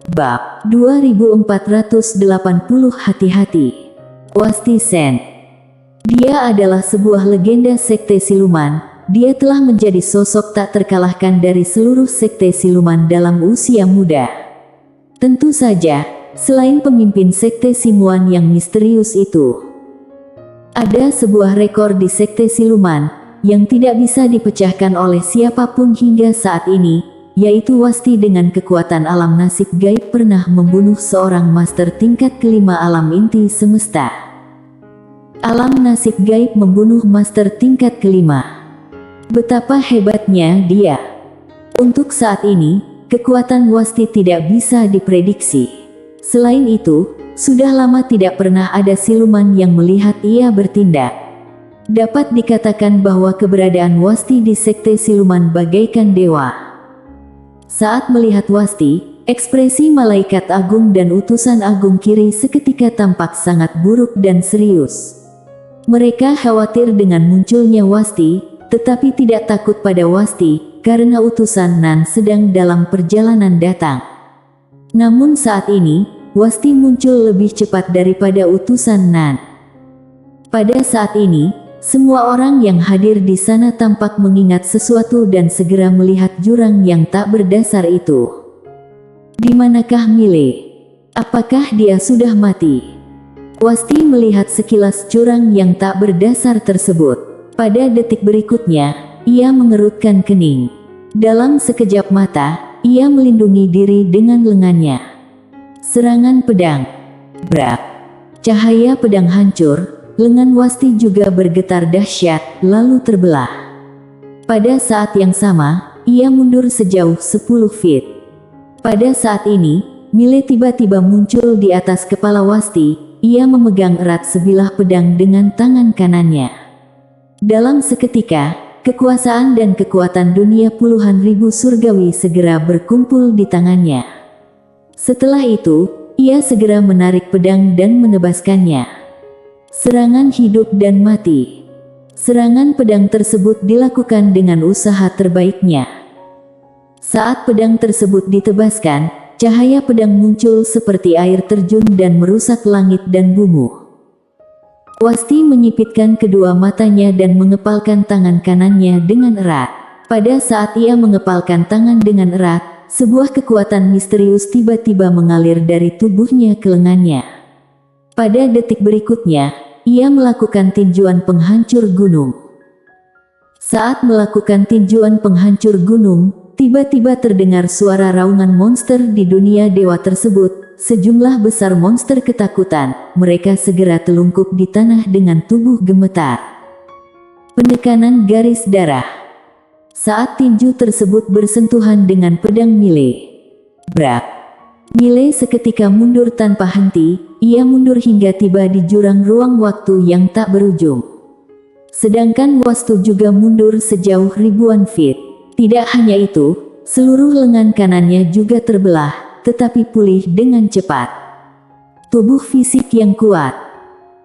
Bab 2480 Hati-hati. Wasti Sen. Dia adalah sebuah legenda sekte siluman. Dia telah menjadi sosok tak terkalahkan dari seluruh sekte siluman dalam usia muda. Tentu saja, selain pemimpin sekte Simuan yang misterius itu, ada sebuah rekor di sekte siluman yang tidak bisa dipecahkan oleh siapapun hingga saat ini, yaitu Wasti dengan kekuatan alam nasib gaib pernah membunuh seorang master tingkat kelima alam inti semesta. Alam nasib gaib membunuh master tingkat kelima. Betapa hebatnya dia. Untuk saat ini, kekuatan Wasti tidak bisa diprediksi. Selain itu, sudah lama tidak pernah ada siluman yang melihat ia bertindak. Dapat dikatakan bahwa keberadaan Wasti di sekte siluman bagaikan dewa. Saat melihat Wasti, ekspresi malaikat agung dan utusan agung kiri seketika tampak sangat buruk dan serius. Mereka khawatir dengan munculnya Wasti, tetapi tidak takut pada Wasti, karena utusan Nan sedang dalam perjalanan datang. Namun saat ini, Wasti muncul lebih cepat daripada utusan Nan. Pada saat ini, semua orang yang hadir di sana tampak mengingat sesuatu dan segera melihat jurang yang tak berdasar itu. Di manakah Mile? Apakah dia sudah mati? Wasti melihat sekilas jurang yang tak berdasar tersebut. Pada detik berikutnya, ia mengerutkan kening. Dalam sekejap mata, ia melindungi diri dengan lengannya. Serangan pedang. Brak. Cahaya pedang hancur. Lengan Wasti juga bergetar dahsyat, lalu terbelah. Pada saat yang sama, ia mundur sejauh 10 feet. Pada saat ini, Mile tiba-tiba muncul di atas kepala Wasti. Ia memegang erat sebilah pedang dengan tangan kanannya. Dalam seketika, kekuasaan dan kekuatan dunia puluhan ribu surgawi segera berkumpul di tangannya. Setelah itu, ia segera menarik pedang dan menebaskannya. Serangan hidup dan mati. Serangan pedang tersebut dilakukan dengan usaha terbaiknya. Saat pedang tersebut ditebaskan, cahaya pedang muncul seperti air terjun dan merusak langit dan bumi. Wasti menyipitkan kedua matanya dan mengepalkan tangan kanannya dengan erat. Pada saat ia mengepalkan tangan dengan erat, sebuah kekuatan misterius tiba-tiba mengalir dari tubuhnya ke lengannya. Pada detik berikutnya, ia melakukan tinjuan penghancur gunung. Saat melakukan tinjuan penghancur gunung, tiba-tiba terdengar suara raungan monster di dunia dewa tersebut. Sejumlah besar monster ketakutan, mereka segera telungkup di tanah dengan tubuh gemetar. Penekanan garis darah. Saat tinju tersebut bersentuhan dengan pedang Mile. Brak. Mile seketika mundur tanpa henti, ia mundur hingga tiba di jurang ruang waktu yang tak berujung. Sedangkan Wasti juga mundur sejauh ribuan feet. Tidak hanya itu, seluruh lengan kanannya juga terbelah, tetapi pulih dengan cepat. Tubuh fisik yang kuat.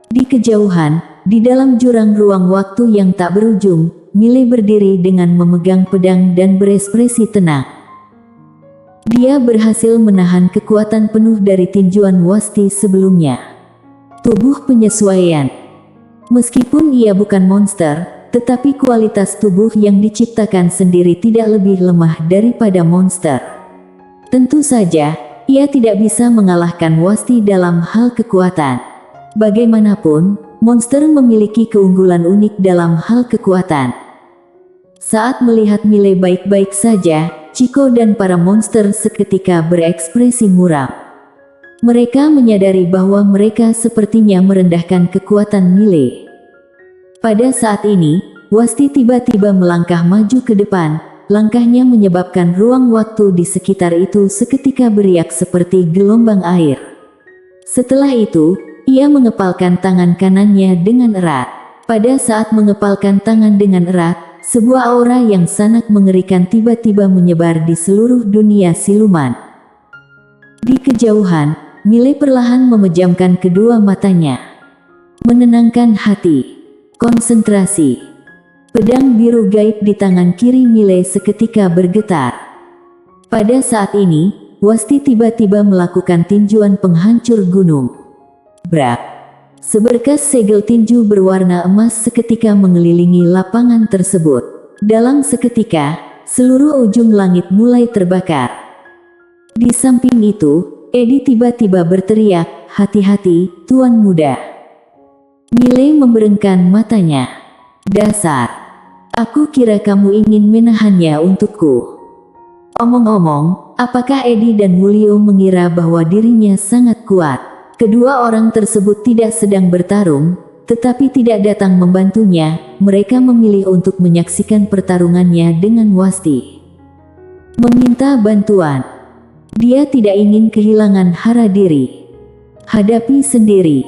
Di kejauhan, di dalam jurang ruang waktu yang tak berujung, Mile berdiri dengan memegang pedang dan berekspresi tenang. Dia berhasil menahan kekuatan penuh dari tinjuan Wasti sebelumnya. Tubuh penyesuaian. Meskipun ia bukan monster, tetapi kualitas tubuh yang diciptakan sendiri tidak lebih lemah daripada monster. Tentu saja, ia tidak bisa mengalahkan Wasti dalam hal kekuatan. Bagaimanapun, monster memiliki keunggulan unik dalam hal kekuatan. Saat melihat Mile baik-baik saja, Chico dan para monster seketika berekspresi muram. Mereka menyadari bahwa mereka sepertinya merendahkan kekuatan Mile. Pada saat ini, Wasti tiba-tiba melangkah maju ke depan. Langkahnya menyebabkan ruang waktu di sekitar itu seketika beriak seperti gelombang air. Setelah itu, ia mengepalkan tangan kanannya dengan erat. Pada saat mengepalkan tangan dengan erat, sebuah aura yang sangat mengerikan tiba-tiba menyebar di seluruh dunia siluman. Di kejauhan, Mile perlahan memejamkan kedua matanya. Menenangkan hati. Konsentrasi. Pedang biru gaib di tangan kiri Mile seketika bergetar. Pada saat ini, Wasti tiba-tiba melakukan tinjuan penghancur gunung. Brak! Seberkas segel tinju berwarna emas seketika mengelilingi lapangan tersebut. Dalam seketika, seluruh ujung langit mulai terbakar. Di samping itu, Eddie tiba-tiba berteriak, "Hati-hati, Tuan Muda." Miley memberengkan matanya. "Dasar! Aku kira kamu ingin menahannya untukku." Omong-omong, apakah Eddie dan Mulyo mengira bahwa dirinya sangat kuat? Kedua orang tersebut tidak sedang bertarung, tetapi tidak datang membantunya. Mereka memilih untuk menyaksikan pertarungannya dengan Wasti. Meminta bantuan. Dia tidak ingin kehilangan hara diri. Hadapi sendiri.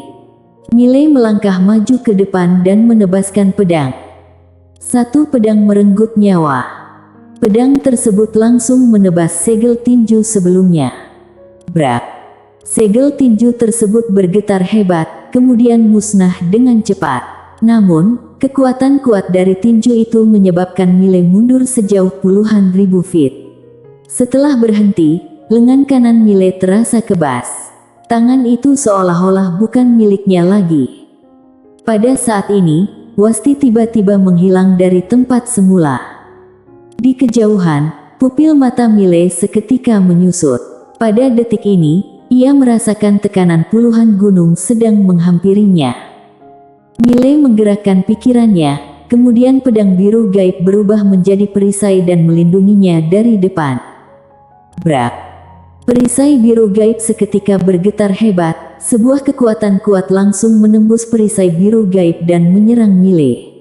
Miley melangkah maju ke depan dan menebaskan pedang. Satu pedang merenggut nyawa. Pedang tersebut langsung menebas segel tinju sebelumnya. Brak! Segel tinju tersebut bergetar hebat, kemudian musnah dengan cepat. Namun, kekuatan kuat dari tinju itu menyebabkan Miley mundur sejauh puluhan ribu feet. Setelah berhenti, lengan kanan Miley terasa kebas. Tangan itu seolah-olah bukan miliknya lagi. Pada saat ini, Wasti tiba-tiba menghilang dari tempat semula. Di kejauhan, pupil mata Miley seketika menyusut. Pada detik ini, ia merasakan tekanan puluhan gunung sedang menghampirinya. Miley menggerakkan pikirannya, kemudian pedang biru gaib berubah menjadi perisai dan melindunginya dari depan. Brak! Perisai biru gaib seketika bergetar hebat, sebuah kekuatan kuat langsung menembus perisai biru gaib dan menyerang Miley.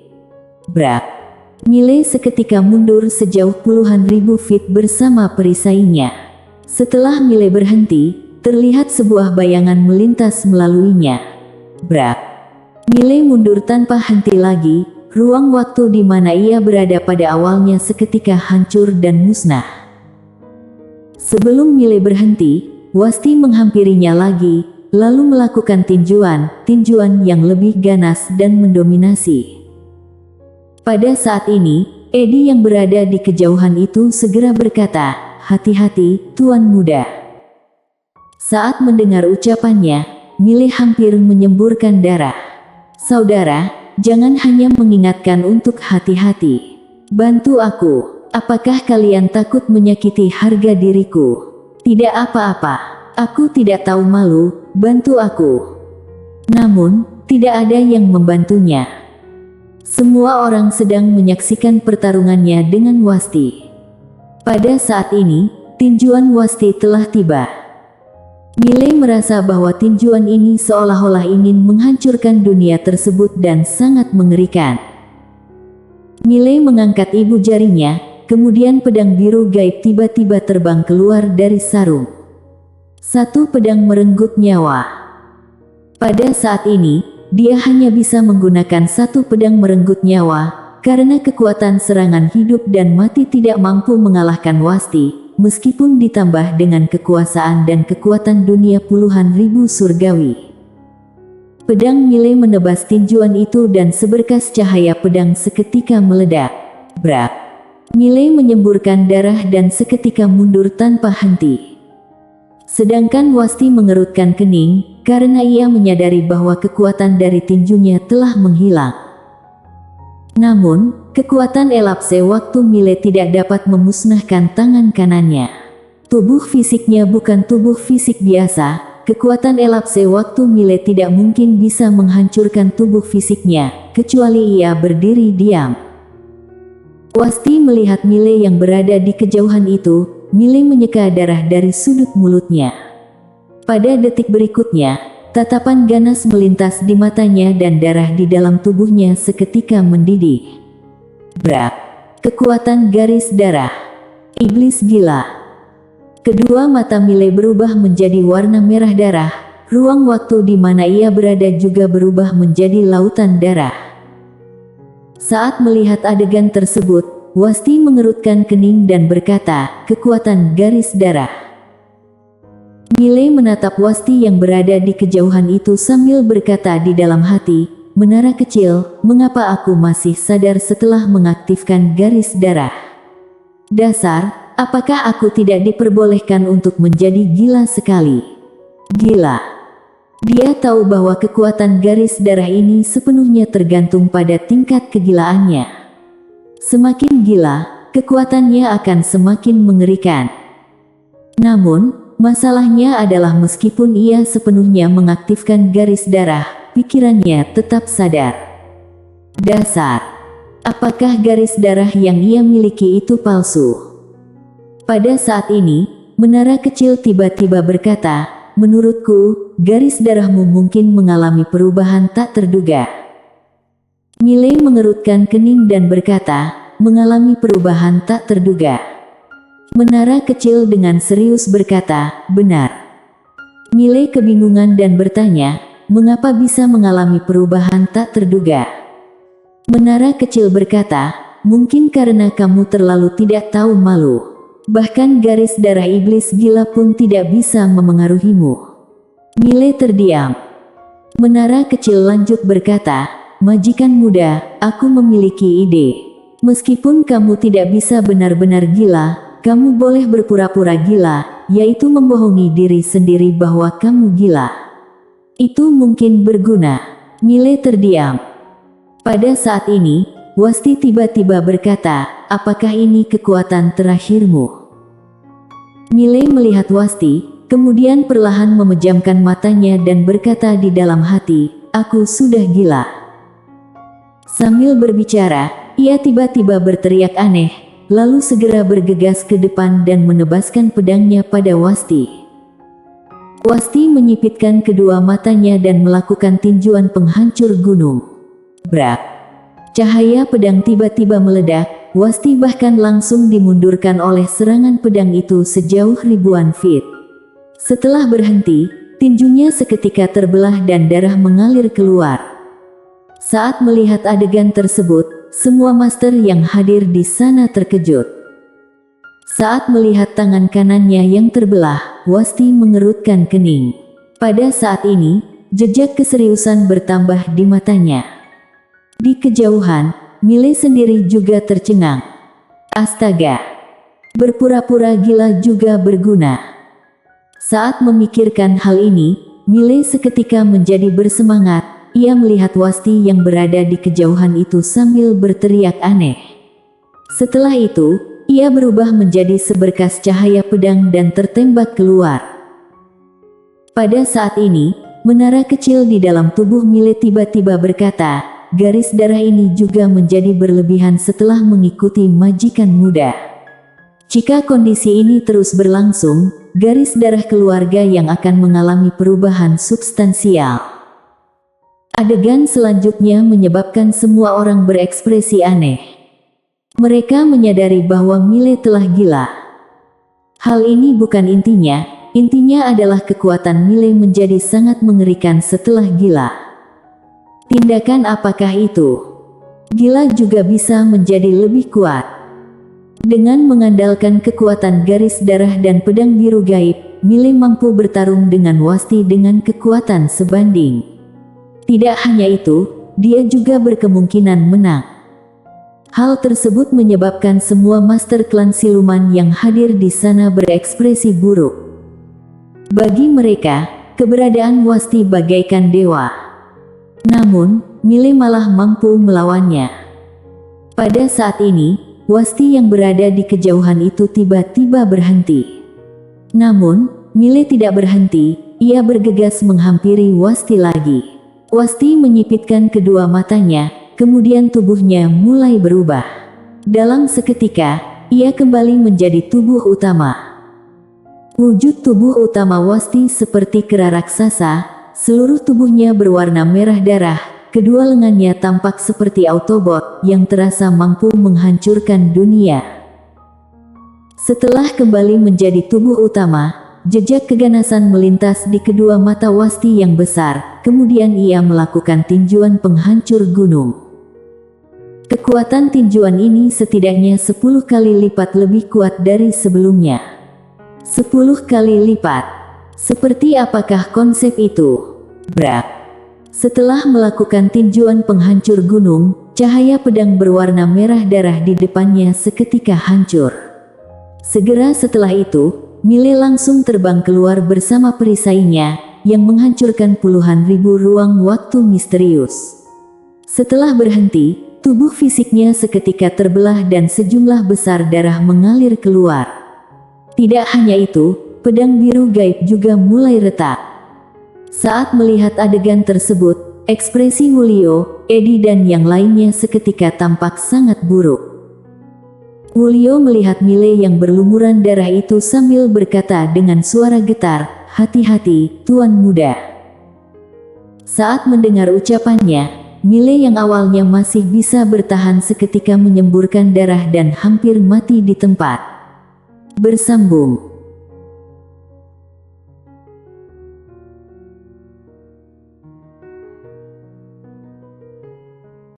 Brak! Miley seketika mundur sejauh puluhan ribu feet bersama perisainya. Setelah Miley berhenti, terlihat sebuah bayangan melintas melaluinya. Brak! Miley mundur tanpa henti lagi, ruang waktu di mana ia berada pada awalnya seketika hancur dan musnah. Sebelum Miley berhenti, Wasti menghampirinya lagi, lalu melakukan tinjuan yang lebih ganas dan mendominasi. Pada saat ini, Eddie yang berada di kejauhan itu segera berkata, "Hati-hati, Tuan Muda." Saat mendengar ucapannya, Miley hampir menyemburkan darah. "Saudara, jangan hanya mengingatkan untuk hati-hati. Bantu aku. Apakah kalian takut menyakiti harga diriku?" "Tidak apa-apa. Aku tidak tahu malu, bantu aku." Namun, tidak ada yang membantunya. Semua orang sedang menyaksikan pertarungannya dengan Wasti. Pada saat ini, tinjuan Wasti telah tiba. Miley merasa bahwa tinjuan ini seolah-olah ingin menghancurkan dunia tersebut dan sangat mengerikan. Miley mengangkat ibu jarinya, kemudian pedang biru gaib tiba-tiba terbang keluar dari sarung. Satu pedang merenggut nyawa. Pada saat ini, dia hanya bisa menggunakan satu pedang merenggut nyawa, karena kekuatan serangan hidup dan mati tidak mampu mengalahkan Wasti, meskipun ditambah dengan kekuasaan dan kekuatan dunia puluhan ribu surgawi. Pedang Miley menebas tinjuan itu dan seberkas cahaya pedang seketika meledak. Brak! Miley menyemburkan darah dan seketika mundur tanpa henti. Sedangkan Wasti mengerutkan kening, karena ia menyadari bahwa kekuatan dari tinjunya telah menghilang. Namun, kekuatan elapse waktu Miley tidak dapat memusnahkan tangan kanannya. Tubuh fisiknya bukan tubuh fisik biasa, kekuatan elapse waktu Miley tidak mungkin bisa menghancurkan tubuh fisiknya, kecuali ia berdiri diam. Wasti melihat Miley yang berada di kejauhan itu. Miley menyeka darah dari sudut mulutnya. Pada detik berikutnya, tatapan ganas melintas di matanya dan darah di dalam tubuhnya seketika mendidih. Brak! Kekuatan garis darah. Iblis gila. Kedua mata Miley berubah menjadi warna merah darah. Ruang waktu di mana ia berada juga berubah menjadi lautan darah. Saat melihat adegan tersebut, Wasti mengerutkan kening dan berkata, "Kekuatan garis darah." Miley menatap Wasti yang berada di kejauhan itu sambil berkata di dalam hati, "Menara kecil, mengapa aku masih sadar setelah mengaktifkan garis darah? Dasar, apakah aku tidak diperbolehkan untuk menjadi gila sekali? Gila. Dia tahu bahwa kekuatan garis darah ini sepenuhnya tergantung pada tingkat kegilaannya. Semakin gila, kekuatannya akan semakin mengerikan. Namun, masalahnya adalah meskipun ia sepenuhnya mengaktifkan garis darah, pikirannya tetap sadar. Dasar. Apakah garis darah yang ia miliki itu palsu? Pada saat ini, menara kecil tiba-tiba berkata, menurutku, garis darahmu mungkin mengalami perubahan tak terduga. Miley mengerutkan kening dan berkata, mengalami perubahan tak terduga. Menara kecil dengan serius berkata, benar. Miley kebingungan dan bertanya, mengapa bisa mengalami perubahan tak terduga? Menara kecil berkata, mungkin karena kamu terlalu tidak tahu malu. Bahkan garis darah iblis gila pun tidak bisa memengaruhimu. Miley terdiam. Menara kecil lanjut berkata, majikan muda, aku memiliki ide. Meskipun kamu tidak bisa benar-benar gila, kamu boleh berpura-pura gila, yaitu membohongi diri sendiri bahwa kamu gila. Itu mungkin berguna. Miley terdiam. Pada saat ini, Wasti tiba-tiba berkata, apakah ini kekuatan terakhirmu? Miley melihat Wasti, kemudian perlahan memejamkan matanya dan berkata di dalam hati, aku sudah gila. Sambil berbicara, ia tiba-tiba berteriak aneh, lalu segera bergegas ke depan dan menebaskan pedangnya pada Wasti. Wasti menyipitkan kedua matanya dan melakukan tinjuan penghancur gunung. Brak. Cahaya pedang tiba-tiba meledak, Wasti bahkan langsung dimundurkan oleh serangan pedang itu sejauh ribuan feet. Setelah berhenti, tinjunya seketika terbelah dan darah mengalir keluar. Saat melihat adegan tersebut, semua master yang hadir di sana terkejut. Saat melihat tangan kanannya yang terbelah, Wasti mengerutkan kening. Pada saat ini, jejak keseriusan bertambah di matanya. Di kejauhan, Miley sendiri juga tercengang. Astaga! Berpura-pura gila juga berguna. Saat memikirkan hal ini, Miley seketika menjadi bersemangat. Ia melihat Wasti yang berada di kejauhan itu sambil berteriak aneh. Setelah itu, ia berubah menjadi seberkas cahaya pedang dan tertembak keluar. Pada saat ini, menara kecil di dalam tubuh Miley tiba-tiba berkata, garis darah ini juga menjadi berlebihan setelah mengikuti majikan muda. Jika kondisi ini terus berlangsung, garis darah keluarga yang akan mengalami perubahan substansial. Adegan selanjutnya menyebabkan semua orang berekspresi aneh. Mereka menyadari bahwa Miley telah gila. Hal ini bukan intinya adalah kekuatan Miley menjadi sangat mengerikan setelah gila. Tindakan apakah itu? Gila juga bisa menjadi lebih kuat. Dengan mengandalkan kekuatan garis darah dan pedang biru gaib, Miley mampu bertarung dengan Wasti dengan kekuatan sebanding. Tidak hanya itu, dia juga berkemungkinan menang. Hal tersebut menyebabkan semua master klan siluman yang hadir di sana berekspresi buruk. Bagi mereka, keberadaan Wasti bagaikan dewa. Namun, Miley malah mampu melawannya. Pada saat ini, Wasti yang berada di kejauhan itu tiba-tiba berhenti. Namun, Miley tidak berhenti, ia bergegas menghampiri Wasti lagi. Wasti menyipitkan kedua matanya, kemudian tubuhnya mulai berubah. Dalam seketika, ia kembali menjadi tubuh utama. Wujud tubuh utama Wasti seperti kera raksasa. Seluruh tubuhnya berwarna merah darah, kedua lengannya tampak seperti Autobot yang terasa mampu menghancurkan dunia. Setelah kembali menjadi tubuh utama, jejak keganasan melintas di kedua mata Wasti yang besar, kemudian ia melakukan tinjuan penghancur gunung. Kekuatan tinjuan ini setidaknya 10 kali lipat lebih kuat dari sebelumnya. 10 kali lipat. Seperti apakah konsep itu? Brak. Setelah melakukan tinjuan penghancur gunung, cahaya pedang berwarna merah darah di depannya seketika hancur. Segera setelah itu, Mile langsung terbang keluar bersama perisainya, yang menghancurkan puluhan ribu ruang waktu misterius. Setelah berhenti, tubuh fisiknya seketika terbelah dan sejumlah besar darah mengalir keluar. Tidak hanya itu, pedang biru gaib juga mulai retak. Saat melihat adegan tersebut, ekspresi Wulio, Eddie dan yang lainnya seketika tampak sangat buruk. Wulio melihat Mile yang berlumuran darah itu sambil berkata dengan suara getar, "Hati-hati, Tuan Muda." Saat mendengar ucapannya, Mile yang awalnya masih bisa bertahan seketika menyemburkan darah dan hampir mati di tempat. Bersambung.